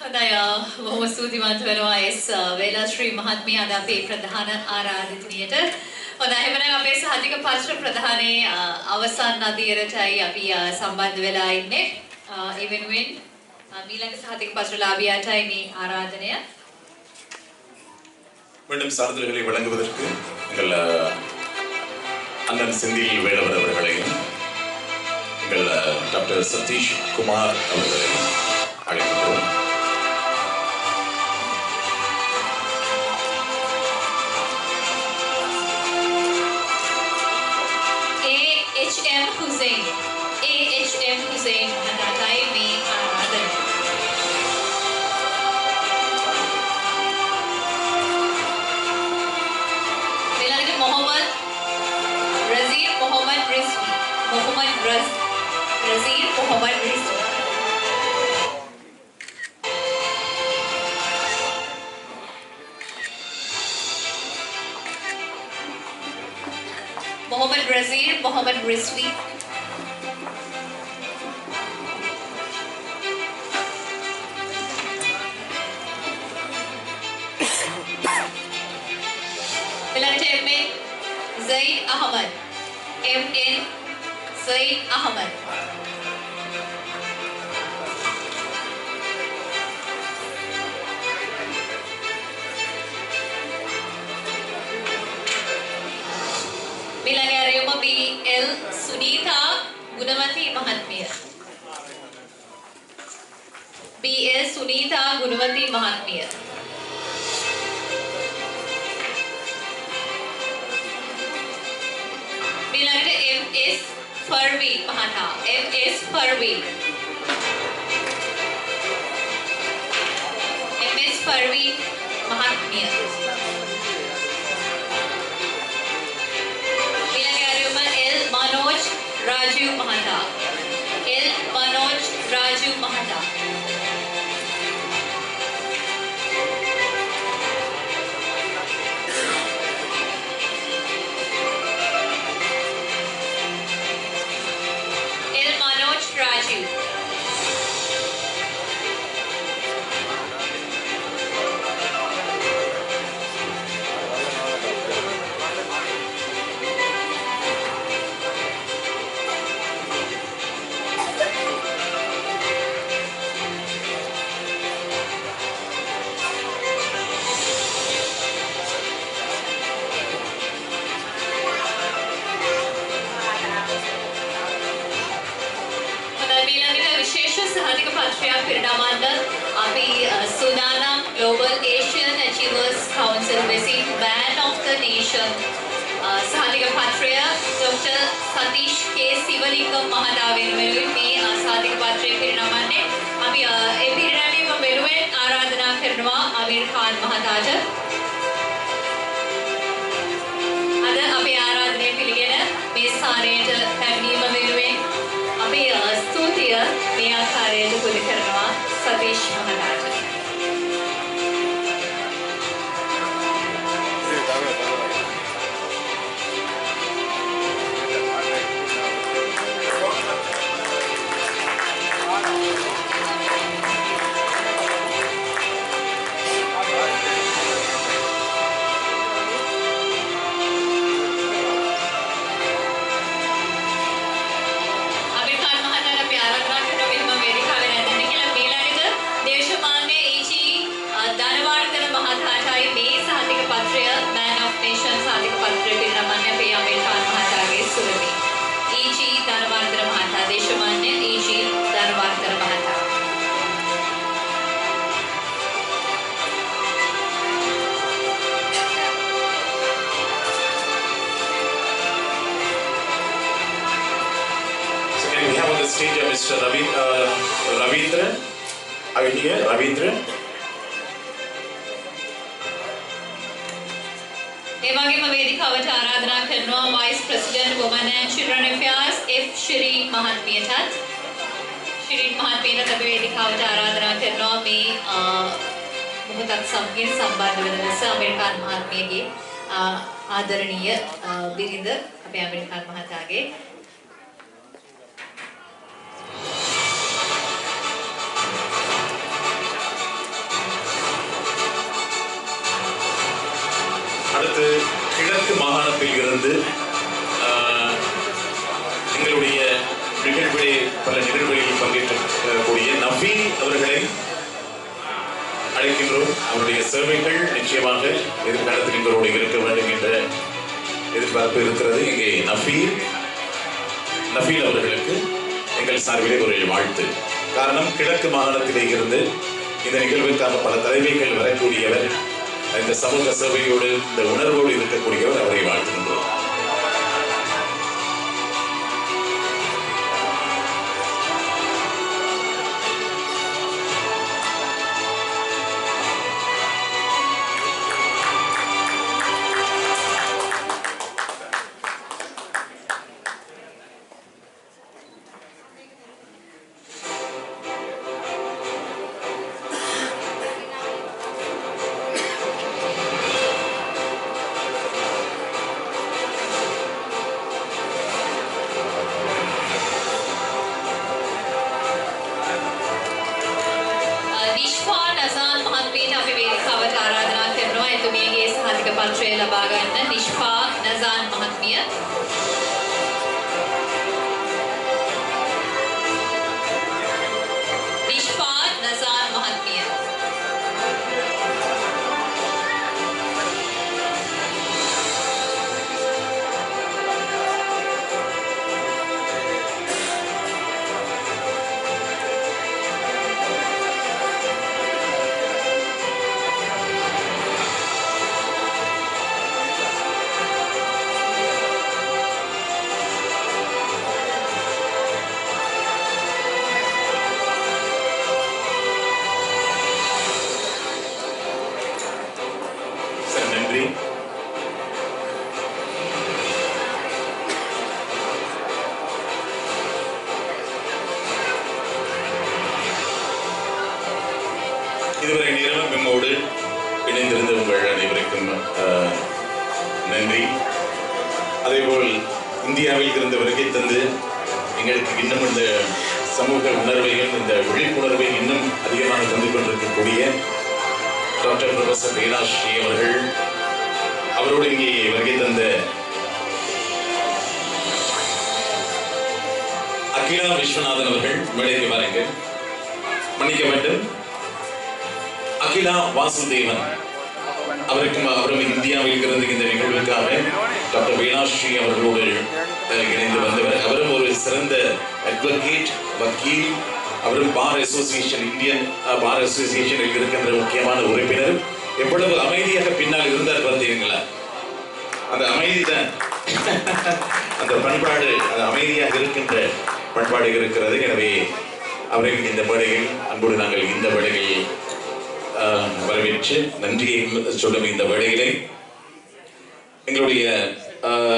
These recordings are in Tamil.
හොඳයි බොහොම ස්තුතිවන්ත වෙනවා එස් වේලාශ්‍රී මහත්මිය අද අපේ ප්‍රධාන ආරාධිතනියට. හොඳයි එහෙනම් අපේ සහතික පත්‍ර ප්‍රධානයේ අවසන් අධීරයටයි අපි සම්බන්ධ වෙලා ඉන්නේ. ඒ වෙනුවෙන් ඊළඟ සහතික පත්‍රලාභියාටයි මේ ආරාධනය. மீண்டும் சான்றிதழ்களை வழங்குவதற்கு எங்கள் அண்ணன் செந்தில் வேலவர் அவர்களையும் எங்கள் டாக்டர் சதீஷ் குமார் அவர்களையும் அழைக்கிறோம். AHM Hussein මහතාටයි මේ ආරාධනය. Mohammed Razir Mohammed Rizvi. Mohammed Razir Mohammed Rizvi. Zaid Ahmad. MN Zaid Ahmad. Milagariyuma BL Sunitha Gunawati Mahatmiya. BL Sunitha Gunawati Mahatmiya. MS Farvi Mahata. MS Farvi. MS Farvi Mahatmiya. L Manoj Raju Mahata. L Manoj Raju Mahata. Raju. සහතික පත්‍රයක් පිරිනමන්න අපි සුදානම් Global Asian Achievers Council විසින් Man of the Nation සහතික පත්‍රය Dr. සතීෂ් K සිවලිංගම් මහතා වෙනුවෙන් මේ සහතික පත්‍රය පිරිනමන්නේ. අපි ඒ පිරිනැමීම වෙනුවෙන් ආරාධනා කරනවා අමීර් ඛාන් මහතාට. අද අපේ ආරාධනය පිළිගෙන මේ ස්ථානයට පැමිණීම වෙනුවෙන් අපි ස්තුතිය මේ ආකාරයට පුද කරනවා සතීෂ් මහතාට. Man of Nation සාධක පත්‍රය පිරිනමන්නේ අපේ අමීර් ඛාන් මහතාගේ සුරමි. E.G. ධනවර්ධන මහතා දේශමාන්‍ය E.G. ධනවර්ධන මහතා. So can we have on the stage Mr. Ravindra? Are you here, Ravindra? ඒ වගේම වේදිකාවට ආරාධනා කරනවා Vice President Women and Children Affairs F. ශිරීන් මහත්මියටත්. ශිරීන් මහත්මියට අපි වේදිකාවට ආරාධනා කරනවා මේ මොහොතක් සමගින් සම්බන්ධ වෙන ලෙස අමීර් ඛාන් මහත්මියගේ ආදරණීය බිරිඳ අපේ අමීර් ඛාන් මහතාගේ மாகாணத்தில் இருந்து எங்களுடைய பல நிகழ்வுகளில் பங்கேற்றக்கூடிய நஃபீல் அவர்களை அழைக்கின்றோம். அவருடைய சேவைகள் நிச்சயமாக எதிர்காலத்தில் எங்களோடு இருக்க வேண்டும் என்ற எதிர்பார்ப்பு இருக்கிறது. இங்கே நஃபீல் அவர்களுக்கு எங்கள் சார்பிலே ஒரு வாழ்த்து. காரணம், கிழக்கு மாகாணத்திலே இருந்து இந்த நிகழ்வுக்காக பல தலைமைகள் வரக்கூடியவர், இந்த சமூக சேவையோடு இந்த உணர்வோடு இருக்கக்கூடியவர். அவரை வாழ்த்துகின்றோம். පත්‍රය ලබා ගන්න නිෂ්පා නසාන් මහත්මිය. නිෂ්පා නසාන් මහත්මිය. இதுவரை நேரம் நம்மோடு இணைந்திருந்த உங்கள் அனைவருக்கும் நன்றி. அதேபோல் இந்தியாவில் இருந்து வருகை தந்து எங்களுக்கு இன்னும் இந்த சமூக உணர்வையும் இந்த விழிப்புணர்வை இன்னும் அதிகமாக தந்து கொண்டிருக்கக்கூடிய டாக்டர் ப்ரொஃபசர் வீணாஸ்ரீ அவர்கள், அவரோடு இங்கே வருகை தந்த அகிலா விஸ்வநாதன் அவர்கள் மேடைக்கு வாருங்கள். மன்னிக்க வேண்டும், அகிலா வாசுதேவன் அவரும் இந்தியாவில் இருந்து இந்த நிகழ்வுக்காக டாக்டர் வீணாஸ்ரீ அவர்களோடு இணைந்து வந்தவர். அவரும் ஒரு சிறந்த அட்வொகேட், வக்கீல். அவரும் பார் அசோசியேஷன், இந்தியன் பார் அசோசியேஷனில் இருக்கின்ற முக்கியமான உறுப்பினர். எவ்வளவு அமைதியாக பின்னால் இருந்தார் பார்த்தீங்களா? அந்த அமைதி தான் அந்த பண்பாடு, அந்த அமைதியாக இருக்கின்ற பண்பாடு இருக்கிறது. எனவே அவரை இந்த மேடையில் அன்போடு நாங்கள் இந்த வேளையில் வரவேற்று நன்றியை சொல்லும் இந்த வேளையிலே எங்களுடைய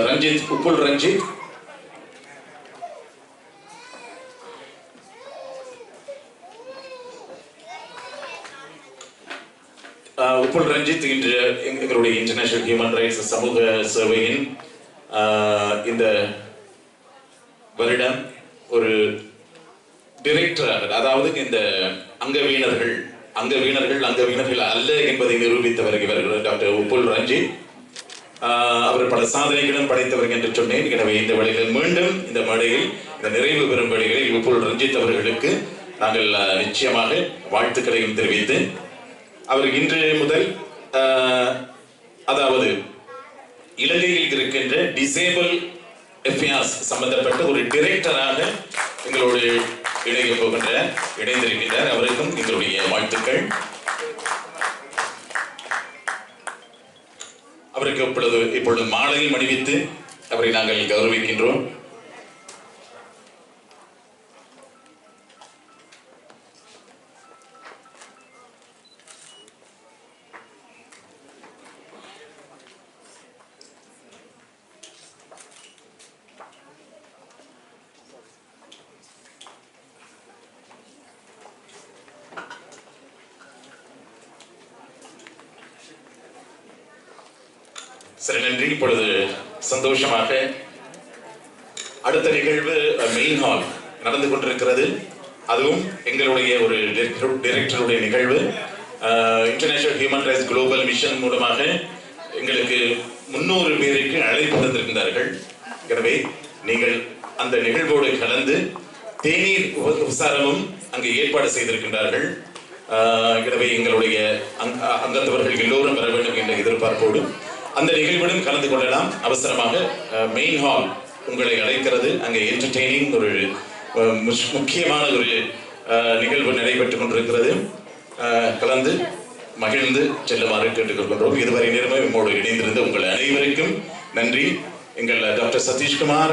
ரஞ்சித், உப்புல் ரஞ்சித் இன்று எங்களுடைய இன்டர்நேஷனல் ஹியூமன் ரைட்ஸ் சமூக சேவையின் இந்த வருடம் ஒரு டிரெக்டராக, அதாவது இந்த அங்கவீனர்கள் அல்ல என்பதை நிரூபித்தவர் இவர்கள் டாக்டர் உப்புல் ரஞ்சித். அவர் பல சாதனைகளும் படைத்தவர் என்று சொன்னேன். எனவே இந்த வேளையில் மீண்டும் இந்த மேடையில் இந்த நிறைவு பெறும் வேளைகளில் உப்புல் ரஞ்சித் அவர்களுக்கு நாங்கள் நிச்சயமாக வாழ்த்துக்களையும் தெரிவித்து, அவர் இன்று முதல் அதாவது இலங்கையில் இருக்கின்ற டிசேபிள் அஃபேர்ஸ் சம்பந்தப்பட்ட ஒரு டிரெக்டராக எங்களோடு இணைந்திருக்கின்றார். அவருக்கும் எங்களுடைய வாழ்த்துக்கள். அவருக்கு இப்பொழுது மாலையில் அணிவித்து அவரை நாங்கள் கௌரவிக்கின்றோம். சரி, நன்றி. இப்பொழுது சந்தோஷமாக அடுத்த நிகழ்வு மெயின் ஹால் நடந்து கொண்டிருக்கிறது. அதுவும் எங்களுடைய ஒரு டைரக்டருடைய நிகழ்வு. International human rights global mission மூலமாக எங்களுக்கு 300 பேருக்கு அழைப்பு தந்திருக்கின்றார்கள். எனவே நீங்கள் அந்த நிகழ்வோடு கலந்து தேநீர் உபசாரமும் அங்கு ஏற்பாடு செய்திருக்கின்றார்கள். எனவே எங்களுடைய அங்கத்தவர்கள் எல்லோரும் வர வேண்டும் என்ற எதிர்பார்ப்போடு அந்த நிகழ்விலும் கலந்து கொள்ளலாம். அவசரமாக மெயின் ஹால் உங்களை அழைக்கிறது. அங்கே என்டர்டெய்னிங் ஒரு முக்கியமான ஒரு நிகழ்வு நடைபெற்றுக் கொண்டிருக்கிறது. கலந்து மகிழ்ந்து செல்லுமாறு கேட்டுக்கொள்கின்றோம். இதுவரை நேரமும் நம்மோடு இணைந்திருந்த உங்கள் அனைவருக்கும் நன்றி. எங்கள் டாக்டர் சதீஷ்குமார்,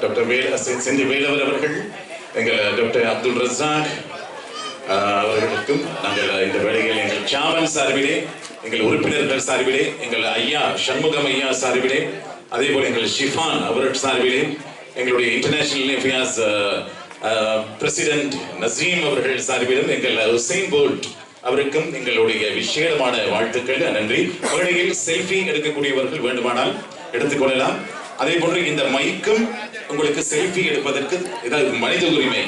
டாக்டர் செந்தில் வேலவர் அவர்கள், எங்கள் டாக்டர் அப்துல் ரஸாக் அவர்களுக்கும் நாங்கள் இந்த வேளையில் எங்கள் சாவன் சார்பிலே, எங்கள் உறுப்பினர்கள் சார்பிலே, எங்கள் ஐயா சண்முகம் ஐயா சார்பிலே, அதே போல எங்கள் ஷிஃபான் அவர்கள் சார்பிலே, எங்களுடைய இன்டர்நேஷனல் அஃபேர்ஸ் பிரசிடென்ட் நசீம் அவர்கள் சார்பிலும், எங்கள் ஹுசைன் போல்ட் அவருக்கும் எங்களுடைய விசேடமான வாழ்த்துக்கள், நன்றி. வேளையில் செல்ஃபி எடுக்கக்கூடியவர்கள் வேண்டுமானால் எடுத்துக்கொள்ளலாம். அதே போன்று இந்த மைக்கும் உங்களுக்கு செல்ஃபி எடுப்பதற்கு ஏதாவது மனித உரிமை